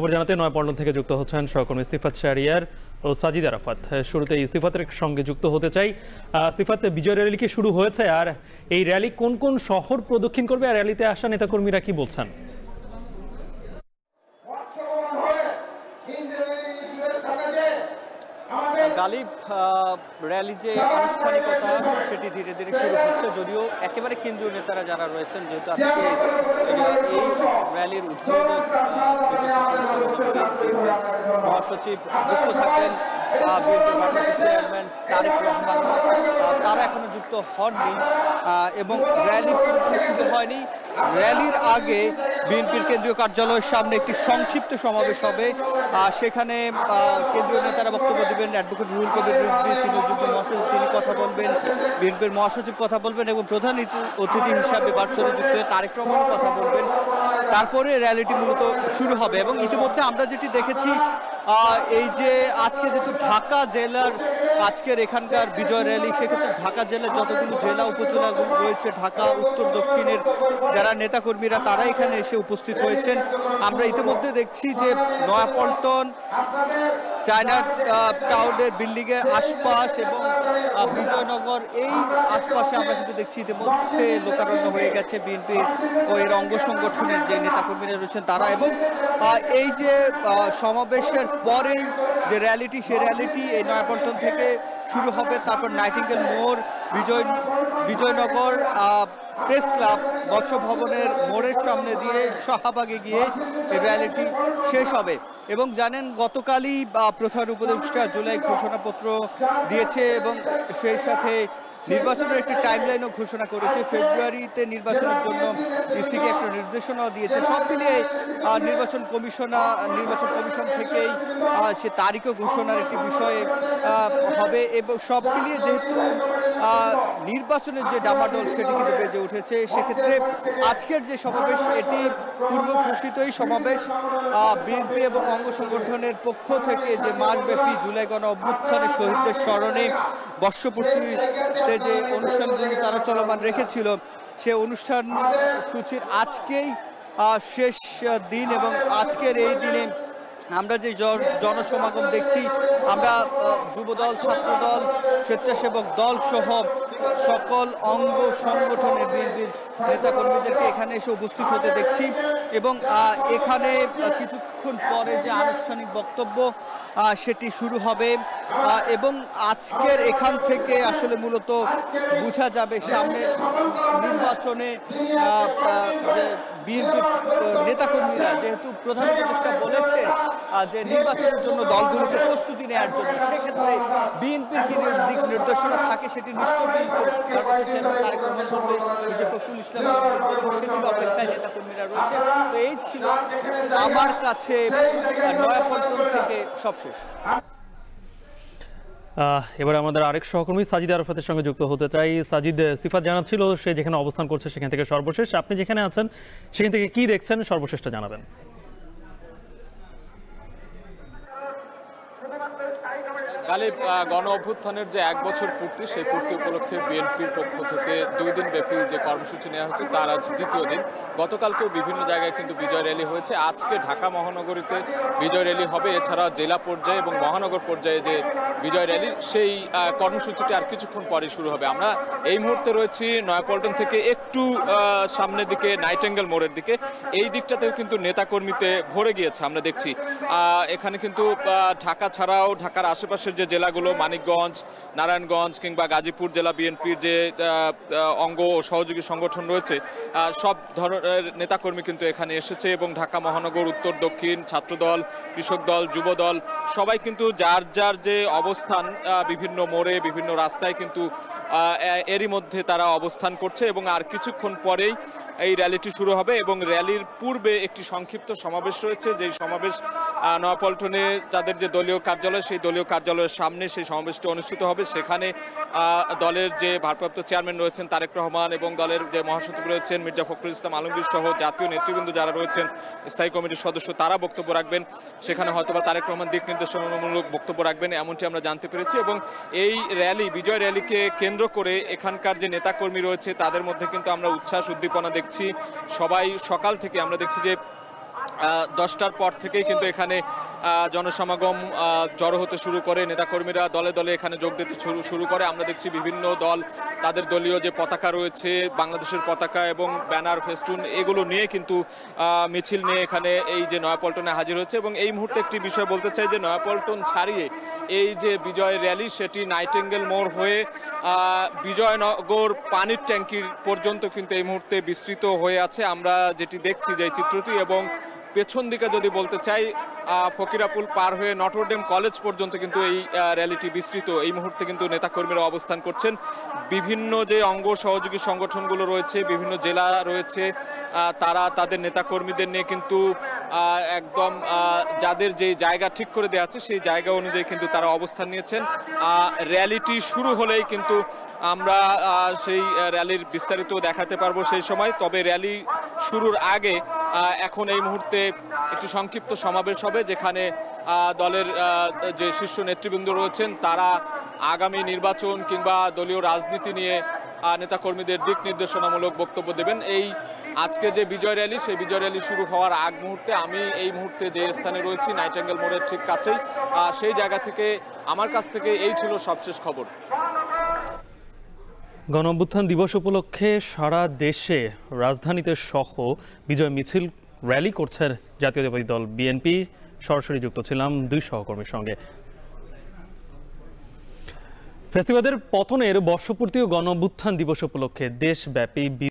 খবর জানাতে নয়াপল্টন থেকে যুক্ত হচ্ছেন সহকর্মী সিফাত শাহরিয়ার ও সাজিদ আরাফাত। শুরুতে সিফাতের সঙ্গে যুক্ত হতে চাই। সিফাত, বিজয় র্যালি কি শুরু হয়েছে, আর এই র্যালি কোন কোন শহর প্রদক্ষিণ করবে, আর র্যালিতে আসা নেতাকর্মীরা কি বলছেন? গালিব, র্যালি যে আনুষ্ঠানিকতা সেটি ধীরে ধীরে শুরু হচ্ছে, যদিও একেবারে কেন্দ্রীয় নেতারা যারা রয়েছেন, যেহেতু আজকে এই র্যালির উদ্বোধক মহাসচিব যুক্ত থাকবেন বিএনপির ভারপ্রাপ্ত চেয়ারম্যান তারেক রহমান, তারা এখনো যুক্ত হননি এবং র্যালি শুরু হয়নি। র্যালির আগে বিএনপির কেন্দ্রীয় কার্যালয়ের সামনে একটি সংক্ষিপ্ত সমাবেশ হবে। সেখানে কেন্দ্রীয় নেতারা বক্তব্য দেবেন। অ্যাডভোকেট রুহুল কবির রিজভী, সিনিয়র যুগ্ম মহাসচিব, তিনি কথা বলবেন, বিএনপির মহাসচিব কথা বলবেন এবং প্রধান অতিথি হিসাবে ভার্চুয়ালি যুক্ত হয়ে তারেক রহমান কথা বলবেন। তারপরে র্যালিটি মূলত শুরু হবে এবং ইতিমধ্যে আমরা যেটি দেখেছি, এই যে আজকে যেহেতু ঢাকা জেলার আজকের এখানকার বিজয় র্যালি, সেক্ষেত্রে ঢাকা জেলার যতগুলো জেলা উপজেলাগুলো রয়েছে, ঢাকা উত্তর দক্ষিণের যারা নেতাকর্মীরা তারা এখানে এসে উপস্থিত হয়েছেন। আমরা ইতিমধ্যে দেখছি যে নয়াপল্টন, চায়না টাউনের বিল্ডিং এর আশপাশ এবং বিজয়নগর এই আশপাশে আমরা কিন্তু দেখছি ইতিমধ্যে লোকারণ্য হয়ে গেছে বিএনপির ও এর অঙ্গ সংগঠনের যে নেতাকর্মীরা রয়েছেন তারা। এবং এই যে সমাবেশের পরেই যে র্যালিটি, সেই র্যালিটি এই নয়াপল্টন থেকে শুরু হবে, তারপর নাইটিঙ্গেল মোড়, বিজয়নগর প্রেস ক্লাব, মৎস্য ভবনের মোড়ের সামনে দিয়ে শাহবাগে গিয়ে এই র্যালিটি শেষ হবে। এবং জানেন, গতকালই প্রধান উপদেষ্টা জুলাই ঘোষণাপত্র দিয়েছে এবং সেই সাথে নির্বাচনের একটি টাইমলাইনও ঘোষণা করেছে। ফেব্রুয়ারিতে নির্বাচনের জন্য ইসিকে একটা নির্দেশনাও দিয়েছে। সব মিলিয়ে নির্বাচন কমিশন থেকেই সে তারিখও ঘোষণার একটি বিষয় হবে এবং সব মিলিয়ে যেহেতু নির্বাচনের যে ডামাডোল সেটি কিন্তু বেজে উঠেছে, সেক্ষেত্রে আজকের যে সমাবেশ এটি পূর্ব ঘোষিতই সমাবেশ। বিএনপি এবং অঙ্গ সংগঠনের পক্ষ থেকে যে মাসব্যাপী জুলাই গণ অভ্যুত্থানের শহীদদের স্মরণে বর্ষপূর্তিতে যে অনুষ্ঠানগুলি তারা চলমান রেখেছিল, সে অনুষ্ঠান সূচির আজকেই শেষ দিন এবং আজকের এই দিনে আমরা যে জনসমাগম দেখছি, আমরা যুবদল, ছাত্রদল, স্বেচ্ছাসেবক দল সহ সকল অঙ্গ সংগঠনের বিএনপির নেতাকর্মীদেরকে এখানে এসে উপস্থিত হতে দেখছি। এবং এখানে কিছুক্ষণ পরে যে আনুষ্ঠানিক বক্তব্য সেটি শুরু হবে এবং আজকের এখান থেকে আসলে মূলত বোঝা যাবে সামনে নির্বাচনে যে বিএনপির নেতাকর্মীরা, যেহেতু প্রধান উপদেষ্টা বলেছেন যে নির্বাচনের জন্য দলগুলোকে প্রস্তুতি নেওয়ার জন্য, সেক্ষেত্রে বিএনপির কি দিক নির্দেশনা থাকে সেটি নিশ্চয়ই বিএনপির তারেক রহমান বলবে, ফখরুল ইসলাম সেটির অপেক্ষায় নেতাকর্মীরা রয়েছে। তো এই ছিল আমার কাছে নয়াপল্টন থেকে সবশেষ। এবার আমাদের আরেক সহকর্মী সাজিদ আরাফাতের সঙ্গে যুক্ত হতে চাই। সাজিদ, সিফাত জানাচ্ছিল সে যেখানে অবস্থান করছে সেখান থেকে সর্বশেষ, আপনি যেখানে আছেন সেখান থেকে কি দেখছেন সর্বশেষটা জানাবেন। গালিব, গণ অভ্যুত্থানের যে 1 বছর পূর্তি, সেই পূর্তি উপলক্ষে বিএনপির পক্ষ থেকে 2 দিন ব্যাপী যে কর্মসূচি নেওয়া হচ্ছে তার আজ দ্বিতীয় দিন। গতকালকেও বিভিন্ন জায়গায় কিন্তু বিজয় র্যালি হয়েছে, আজকে ঢাকা মহানগরীতে বিজয় র্যালি হবে। এছাড়া জেলা পর্যায়ে এবং মহানগর পর্যায়ে যে বিজয় র্যালি, সেই কর্মসূচিটি আর কিছুক্ষণ পরে শুরু হবে। আমরা এই মুহূর্তে রয়েছি নয়াপল্টন থেকে একটু সামনের দিকে, নাইটিঙ্গেল মোড়ের দিকে। এই দিকটাতেও কিন্তু নেতাকর্মীতে ভরে গিয়েছে আমরা দেখছি। এখানে কিন্তু ঢাকা ছাড়াও ঢাকার আশেপাশের যে জেলাগুলো, মানিকগঞ্জ, নারায়ণগঞ্জ কিংবা গাজীপুর জেলা বিএনপির যে অঙ্গ ও সহযোগী সংগঠন রয়েছে, সব ধরনের নেতাকর্মী কিন্তু এখানে এসেছে এবং ঢাকা মহানগর, উত্তর দক্ষিণ, ছাত্রদল, কৃষক দল, যুবদল সবাই কিন্তু যার যার যে অবস্থান বিভিন্ন মোড়ে, বিভিন্ন রাস্তায় কিন্তু এরই মধ্যে তারা অবস্থান করছে এবং আর কিছুক্ষণ পরেই এই র্যালিটি শুরু হবে। এবং র্যালির পূর্বে একটি সংক্ষিপ্ত সমাবেশ রয়েছে, যেই সমাবেশ নয়াপল্টনে তাদের যে দলীয় কার্যালয়, সেই দলীয় কার্যালয়ের সামনে সেই সমাবেশটি অনুষ্ঠিত হবে। সেখানে দলের যে ভারপ্রাপ্ত চেয়ারম্যান রয়েছেন তারেক রহমান এবং দলের যে মহাসচিব রয়েছেন মির্জা ফখরুল ইসলাম আলমগীর সহ জাতীয় নেতৃবৃন্দ যারা রয়েছেন, স্থায়ী কমিটির সদস্য, তারা বক্তব্য রাখবেন। সেখানে হয়তোবা তারেক রহমান দিক নির্দেশনামূলক বক্তব্য রাখবেন, এমনটি আমরা জানতে পেরেছি। এবং এই র্যালি, বিজয় র্যালিকে কেন্দ্র করে এখানকার যে নেতাকর্মী রয়েছে তাদের মধ্যে কিন্তু আমরা উচ্ছ্বাস উদ্দীপনা দেখছি। সবাই সকাল থেকে আমরা দেখছি যে 10টার পর থেকেই কিন্তু এখানে জনসমাগম জড়ো হতে শুরু করে, নেতাকর্মীরা দলে দলে এখানে যোগ দিতে শুরু করে। আমরা দেখছি বিভিন্ন দল তাদের দলীয় যে পতাকা রয়েছে, বাংলাদেশের পতাকা এবং ব্যানার, ফেস্টুন, এগুলো নিয়ে কিন্তু মিছিল নিয়ে এখানে এই যে নয়াপল্টনে হাজির হচ্ছে। এবং এই মুহূর্তে একটি বিষয় বলতে চাই যে নয়াপল্টন ছাড়িয়ে এই যে বিজয় র্যালি, সেটি নাইটিঙ্গেল মোড় হয়ে বিজয়নগর পানির ট্যাঙ্কির পর্যন্ত কিন্তু এই মুহূর্তে বিস্তৃত হয়ে আছে। আমরা যেটি দেখছি যে চিত্রটি, এবং পেছন দিকে যদি বলতে চাই ফকিরাপুল পার হয়ে নটরডেম কলেজ পর্যন্ত কিন্তু এই র্যালিটি বিস্তৃত। এই মুহূর্তে কিন্তু নেতাকর্মীরা অবস্থান করছেন। বিভিন্ন যে অঙ্গ সহযোগী সংগঠনগুলো রয়েছে, বিভিন্ন জেলা রয়েছে, তারা তাদের নেতাকর্মীদের নিয়ে কিন্তু একদম যাদের যে জায়গা ঠিক করে দেওয়া আছে সেই জায়গা অনুযায়ী কিন্তু তারা অবস্থান নিয়েছেন। র্যালিটি শুরু হলেই কিন্তু আমরা সেই র্যালির বিস্তারিত দেখাতে পারবো সেই সময়। তবে র্যালি শুরুর আগে এখন এই মুহূর্তে একটি সংক্ষিপ্ত সমাবেশ হবে, যেখানে দলের যে শীর্ষ নেতৃবৃন্দ রয়েছেন তারা আগামী নির্বাচন কিংবা দলীয় রাজনীতি নিয়ে নেতাকর্মীদের দিক নির্দেশনামূলক বক্তব্য দেবেন। এই আজকে যে বিজয় র্যালি, সেই বিজয় র্যালি শুরু হওয়ার আগ মুহূর্তে আমি এই মুহূর্তে যে স্থানে রয়েছি নাইটিঙ্গেল মোড়ের ঠিক কাছেই, সেই জায়গা থেকে আমার কাছ থেকে এই ছিল সবশেষ খবর। গণ অভ্যুত্থান দিবস উপলক্ষে সারা দেশে রাজধানীতে সহ বিজয় মিছিল র্যালি করছে জাতীয়তাবাদী দল বিএনপি। সরাসরি যুক্ত ছিলাম দুই সহকর্মীর সঙ্গে। ফ্যাসিবাদের পতনের বর্ষপূর্তি ও গণ অভ্যুত্থান দিবস উপলক্ষে দেশব্যাপী